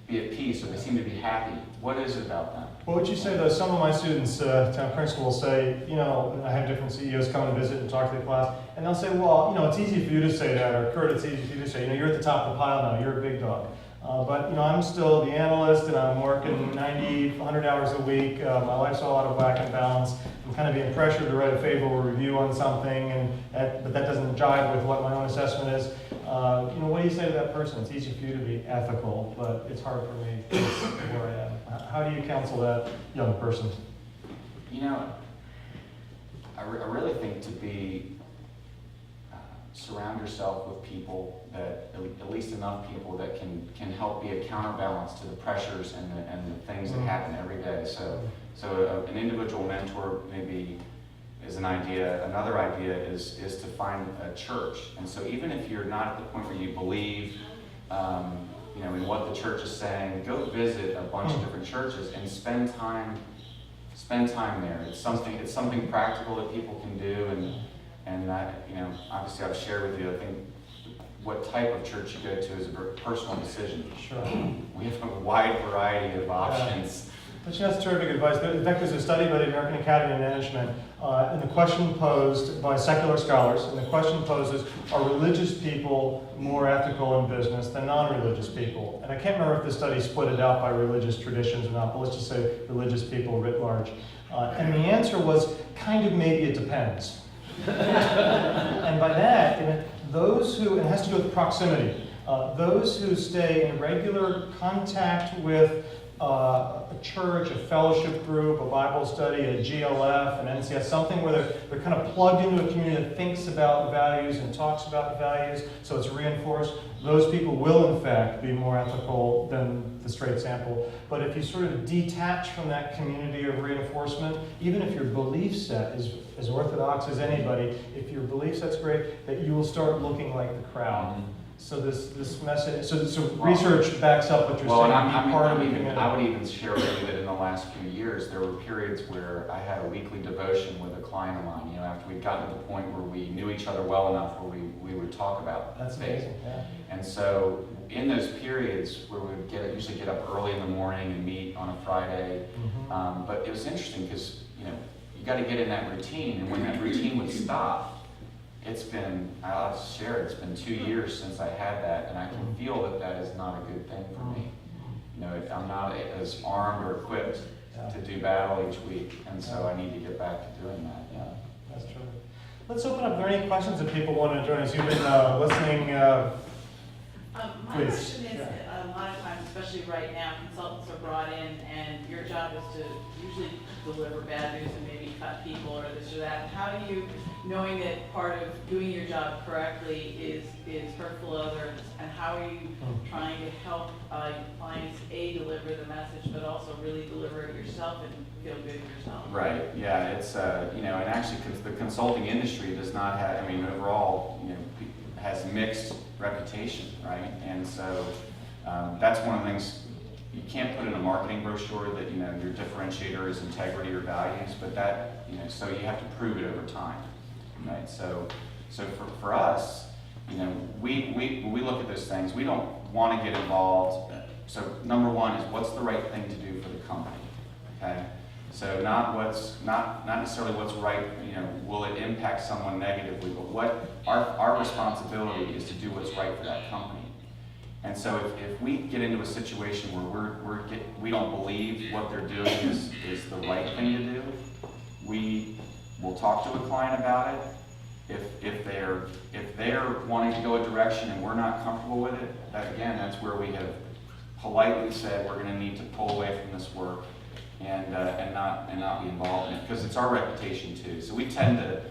be at peace, or they seem to be happy. What is it about them? What would you say, though? Some of my students, town principal will say, I have different CEOs come and visit and talk to the class, and they'll say, well, it's easy for you to say that, or Kurt, it's easy for you to say, you're at the top of the pile now, you're a big dog. But I'm still the analyst, and I'm working 90, 100 hours a week. My life's all out of whack and balance. I'm kind of being pressured to write a favorable review on something, but that doesn't jive with what my own assessment is. What do you say to that person? It's easy for you to be ethical, but it's hard for me to where I am. How do you counsel that young person? I really think to be surround yourself with people that, at least enough people that can help be a counterbalance to the pressures and the things that happen every day. So an individual mentor maybe is an idea. Another idea is to find a church. And so even if you're not at the point where you believe in what the church is saying, go visit a bunch of different churches and spend time there. It's something practical that people can do, and that, obviously I've shared with you, I think what type of church you go to is a very personal decision. Sure. We have a wide variety of options. But that's terrific advice. In fact, there's a study by the American Academy of Management, and the question posed by secular scholars, and the question posed is, are religious people more ethical in business than non-religious people? And I can't remember if the study split it out by religious traditions or not, but let's just say religious people writ large. And the answer was kind of maybe it depends. And by that, those who, it has to do with proximity, those who stay in regular contact with a church, a fellowship group, a Bible study, a GLF, an NCS, something where they're kind of plugged into a community that thinks about values and talks about values, so it's reinforced. Those people will, in fact, be more ethical than the straight sample. But if you sort of detach from that community of reinforcement, even if your belief set is as orthodox as anybody, if your belief set's great, that you will start looking like the crowd. So this message, so research backs up what you're saying. I would even share with you that in the last few years, there were periods where I had a weekly devotion with a client of mine, after we'd gotten to the point where we knew each other well enough where we would talk about That's faith. amazing, yeah. And so in those periods where we would usually get up early in the morning and meet on a Friday, but it was interesting because, you got to get in that routine, and when that routine would stop, I'll just share, it's been 2 years since I had that, and I can feel that is not a good thing for me. I'm not as armed or equipped to do battle each week, and so I need to get back to doing that. Yeah, that's true. Let's open up. Are there any questions that people want to join us? You've been listening. My Please. question is, a lot of times, especially right now, consultants are brought in, and your job is to usually deliver bad news and maybe cut people or this or that. How do you, knowing that part of doing your job correctly is hurtful to others, and how are you trying to help clients deliver the message, but also really deliver it yourself and feel good yourself? Right. Yeah. It's and actually, the consulting industry does not have. Overall, has mixed reputation, right? And so that's one of the things you can't put in a marketing brochure that your differentiator is integrity or values, but that so you have to prove it over time. right? So for us, you know, when we look at those things, we don't want to get involved. So number one is what's the right thing to do for the company, okay? So not necessarily what's right, you know, will it impact someone negatively, but what our responsibility is to do what's right for that company. And so if we get into a situation where we don't believe what they're doing is the right thing to do, we will talk to a client about it. If they're wanting to go a direction and we're not comfortable with it, that's where we have politely said we're going to need to pull away from this work and not be involved in it, because it's our reputation too. So we tend to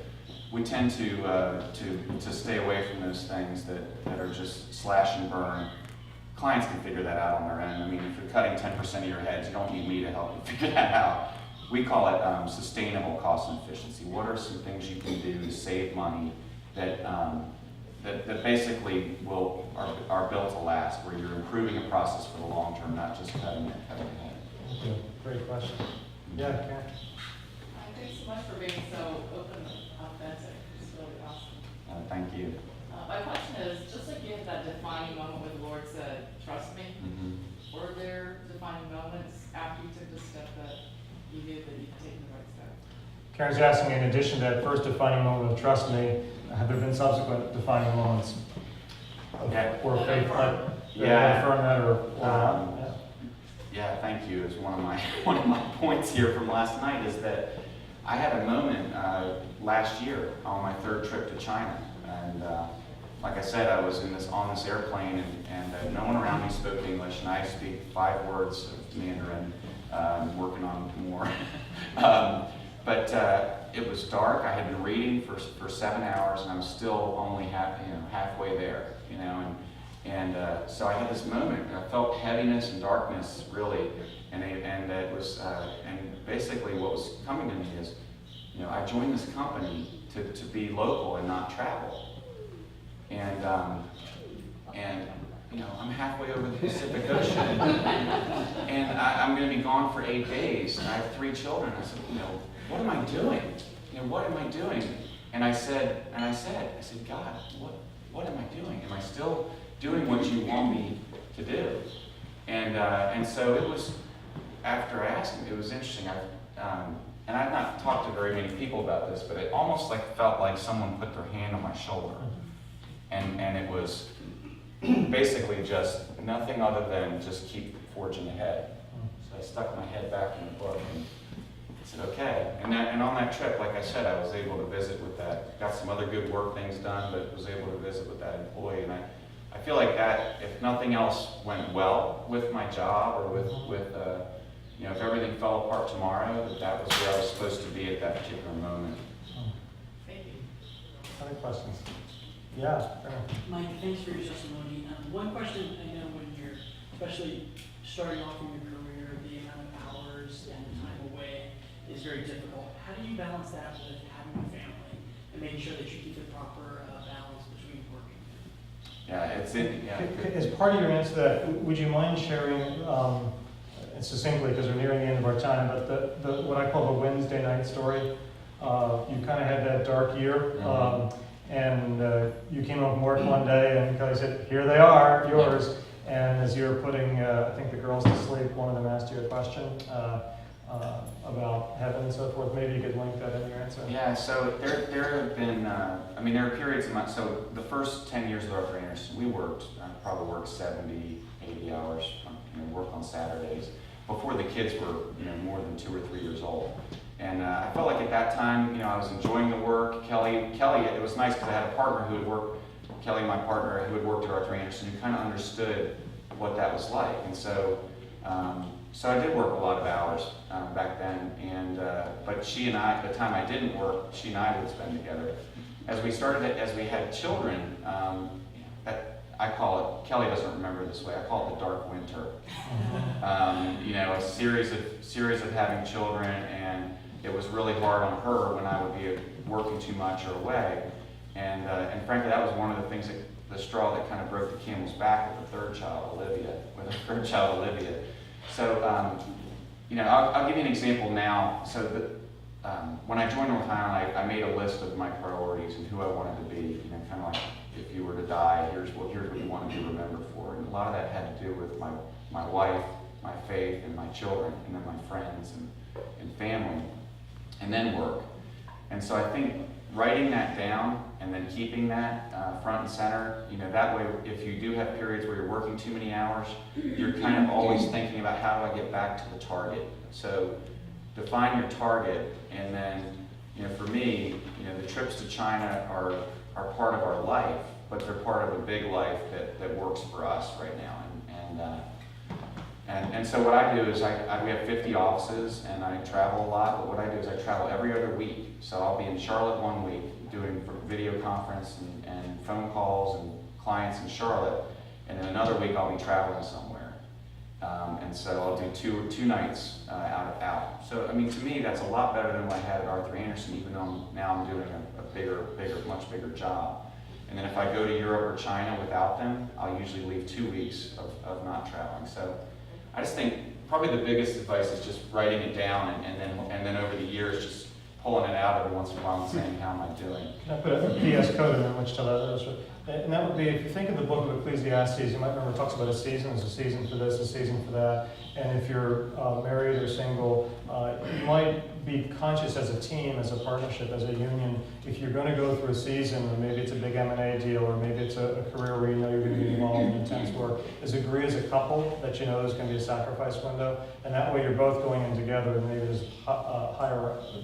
stay away from those things that are just slash and burn. Clients can figure that out on their own. I mean, if you're cutting 10% of your heads, you don't need me to help you figure that out. We call it sustainable cost and efficiency. What are some things you can do to save money that basically are built to last, where you're improving a process for the long term, not just cutting ahead. Yeah, great question. Yeah, Karen. Thanks so much for being so open and authentic. It's really awesome. Thank you. My question is, just like you had that defining moment where the Lord said, trust me, were there defining moments after you took the step that you knew that you'd taken the right step? Karen's asking, in addition to that first defining moment of trust me, have there been subsequent defining moments of, or faith that affirm that or Yeah, thank you. Is one of my points here from last night is that I had a moment last year on my third trip to China, and like I said, I was on this airplane, and no one around me spoke English, and I speak 5 words of Mandarin, working on more. But it was dark. I had been reading for 7 hours, and I was still only halfway there, you know. And so I had this moment. I felt heaviness and darkness, really, and it was. And basically, what was coming to me is, you know, I joined this company to be local and not travel. And you know, I'm halfway over the Pacific Ocean, and I'm going to be gone for 8 days. And I have 3 children. I said, you know, what am I doing? You know, what am I doing? And I said, God, what am I doing? Am I still doing what you want me to do? And so it was, after I asked him, it was interesting. And I've not talked to very many people about this, but it almost felt like someone put their hand on my shoulder. And it was basically just nothing other than just keep forging ahead. So I stuck my head back in the book and said, okay. And on that trip, like I said, I was able to visit with that, got some other good work things done, but was able to visit with that employee. And I feel like that, if nothing else went well with my job or with you know, if everything fell apart tomorrow, that was where I was supposed to be at that particular moment. Thank you. Other questions? Yeah. Mike, thanks for your testimony. One question, I know when you're, especially starting off in your career, the amount of hours and time away is very difficult. How do you balance that with having a family and making sure that you keep the proper balance between working? Yeah, As part of your answer to that, would you mind sharing, succinctly, because we're nearing the end of our time, but the what I call the Wednesday night story? You kind of had that dark year. And you came home from work one day and Kelly said, here they are, yours. And as you were putting, I think, the girls to sleep, one of them asked you a question about heaven and so forth. Maybe you could link that in your answer. Yeah, so there have been, there are periods in my, so the first 10 years of our trainers, we probably worked 70, 80 hours, work on Saturdays, before the kids were, more than 2 or 3 years old. And I felt like at that time, I was enjoying the work. Kelly, it was nice because I had a partner who had worked, Kelly, my partner, who had worked at Arthur Andersen, who kind of understood what that was like. And so, so I did work a lot of hours back then. And but she and I, at the time I didn't work, she and I would spend together. As we had children, I call it, Kelly doesn't remember it this way, I call it the dark winter. A series of having children, and it was really hard on her when I would be working too much or away. And frankly, that was one of the things the straw that kind of broke the camel's back with the third child, Olivia. So, I'll give you an example now. So when I joined North Island, I made a list of my priorities and who I wanted to be. You know, kind of like if you were to die, here's what you want to be remembered for. And a lot of that had to do with my wife, my faith, and my children, and then my friends and family, and then work. And so I think writing that down and then keeping that front and center, you know, that way if you do have periods where you're working too many hours, you're kind of always thinking about how do I get back to the target. So define your target, and then, you know, for me, you know, the trips to China are part of our life, but they're part of a big life that works for us right now. And so what I do is we have 50 offices, and I travel a lot, but what I do is I travel every other week. So I'll be in Charlotte one week doing video conference and phone calls and clients in Charlotte, and then another week I'll be traveling somewhere. And so I'll do two nights out. So I mean, to me, that's a lot better than what I had at Arthur Andersen, even though now I'm doing a much bigger job. And then if I go to Europe or China without them, I'll usually leave 2 weeks of not traveling. So I just think probably the biggest advice is just writing it down, and then over the years just pulling it out every once in a while and saying, how am I doing? Can I put a PS code in there which tell others? And that would be, if you think of the book of Ecclesiastes, you might remember it talks about a season. There's a season for this, a season for that. And if you're married or single, you might be conscious as a team, as a partnership, as a union. If you're going to go through a season, or maybe it's a big M&A deal, or maybe it's a career where you know you're going to be involved in intense work, is agree as a couple that you know there's going to be a sacrifice window. And that way you're both going in together, and maybe there's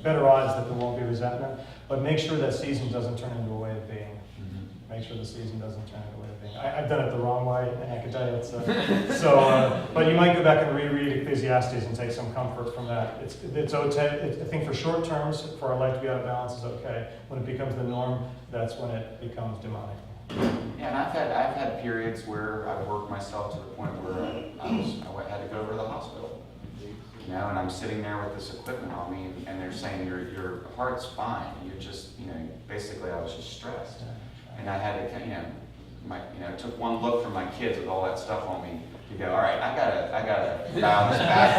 better odds that there won't be resentment. But make sure that season doesn't turn into a way of being. Make sure the season doesn't turn into a way of being. I've done it the wrong way, and I can tell you it's but you might go back and reread Ecclesiastes and take some comfort from that. It's okay. I think for short terms, for our life to be out of balance is okay. When it becomes the norm, that's when it becomes demonic. Yeah, and I've had periods where I've worked myself to the point where I had to go over to the hospital. You know, and I'm sitting there with this equipment on me, and they're saying your heart's fine. You're just, you know, basically I was just stressed. And I had to, it took one look from my kids with all that stuff on me to go, all right, I gotta dial this back.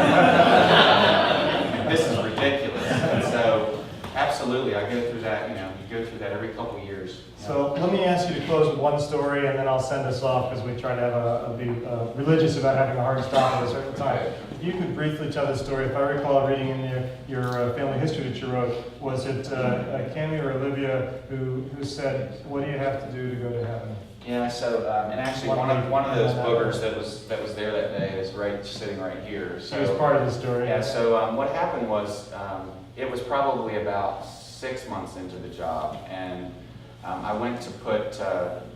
This is ridiculous. And so, absolutely, I go through that. You go through that every couple of years. So let me ask you to close with one story, and then I'll send us off because we try to be religious about having a hard stop at a certain time. If you could briefly tell the story, if I recall reading in your family history that you wrote, was it Cami or Olivia who said, "What do you have to do to go to heaven?" Yeah. So and actually one of those boogers that was there that day is sitting right here. So it was part of the story. Yeah. So what happened was it was probably about 6 months into the job, and I went to put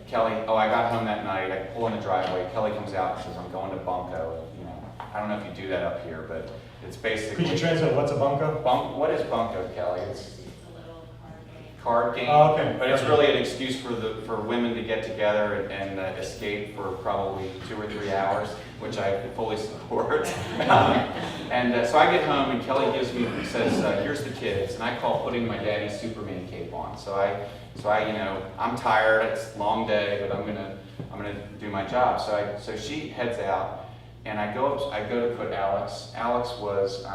Kelly. I got home that night. I pull in the driveway. Kelly comes out and says, "I'm going to Bunko." I don't know if you do that up here, but it's basically. Could you translate what's a bunko? What is Bunko, Kelly? It's a little card game. Oh, okay. But it's really an excuse for women to get together and escape for probably 2 or 3 hours, which I fully support. So I get home and Kelly says, "Here's the kids," and I call putting my daddy's Superman cape on. So I'm tired. It's a long day, but I'm gonna do my job. So she heads out, and I go to put Alex. Alex was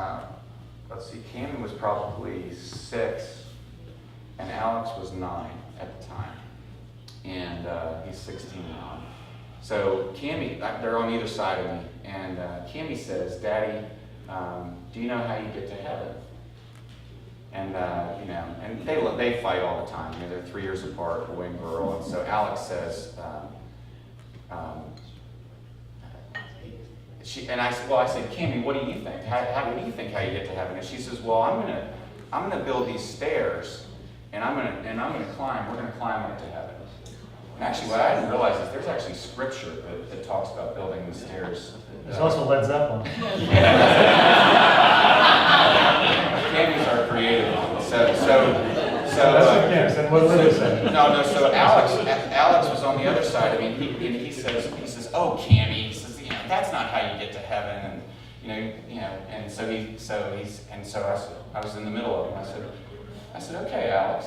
Camden was probably 6, and Alex was 9 at the time, and he's 16 now. So Cammie, they're on either side of me, and Cammie says, "Daddy, do you know how you get to heaven?" And and they fight all the time. They're 3 years apart, boy and girl. And so Alex says, I said, "Cammie, what do you think? What do you think how you get to heaven?" And she says, "Well, I'm gonna build these stairs, and I'm gonna climb. We're gonna climb up to heaven." And actually, what I didn't realize is there's actually scripture that talks about building the stairs. There's also Led Zeppelin. Cammie's are creative. So that's what Cam said. What did they say? No. So Alex was on the other side. I mean, he says, "Oh, Cammie," he says, "that's not how you get to heaven." And I was in the middle of it. I said, "Okay, Alex,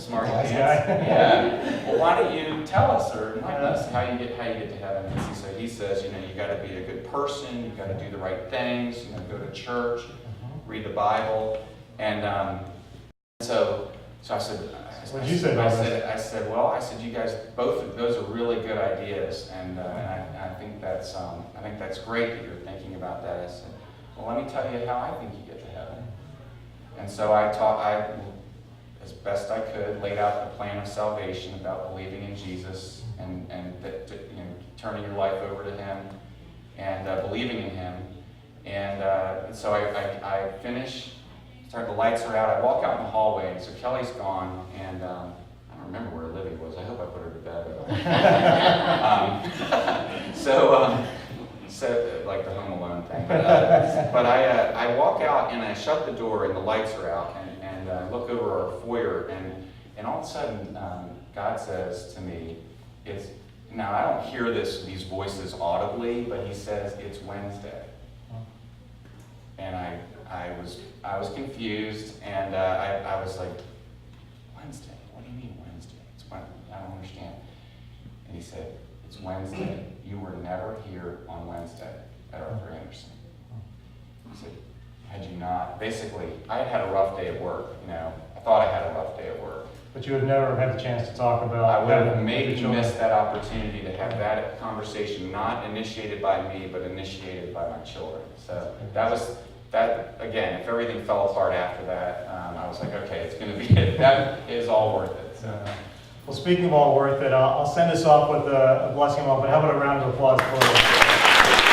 smart Nice pants. guy. Yeah. Well, why don't you tell us or enlighten us how you get to heaven?" And so he says, you got to be a good person. You got to do the right things. Go to church, read the Bible, and So I said, What'd you say about I said, well, I said, you guys, both of those are really good ideas, and I think that's great that you're thinking about that. I said, well, let me tell you how I think you get to heaven. And so I, as best I could, laid out the plan of salvation about believing in Jesus and that, you know, turning your life over to Him and believing in Him. And so I finish. The lights are out. I walk out in the hallway, and so Kelly's gone, and I don't remember where Livy was. I hope I put her to bed. So like the Home Alone thing. But I walk out and I shut the door, and the lights are out, and I look over our foyer, and all of a sudden God says to me, now I don't hear these voices audibly, but He says it's Wednesday, and I was confused, and I was like, Wednesday? What do you mean Wednesday? I don't understand. And He said, it's Wednesday. You were never here on Wednesday at Arthur Anderson. He said, had you not? Basically, I had a rough day at work. You know, I thought I had a rough day at work. But you had never had the chance to talk about. I would have having maybe children. missed that opportunity to have that conversation, not initiated by me, but initiated by my children. So that again, if everything fell apart after that, I was like, okay, it's going to be it. That is all worth it. So. Well, speaking of all worth it, I'll send us off with a blessing moment, but how about a round of applause for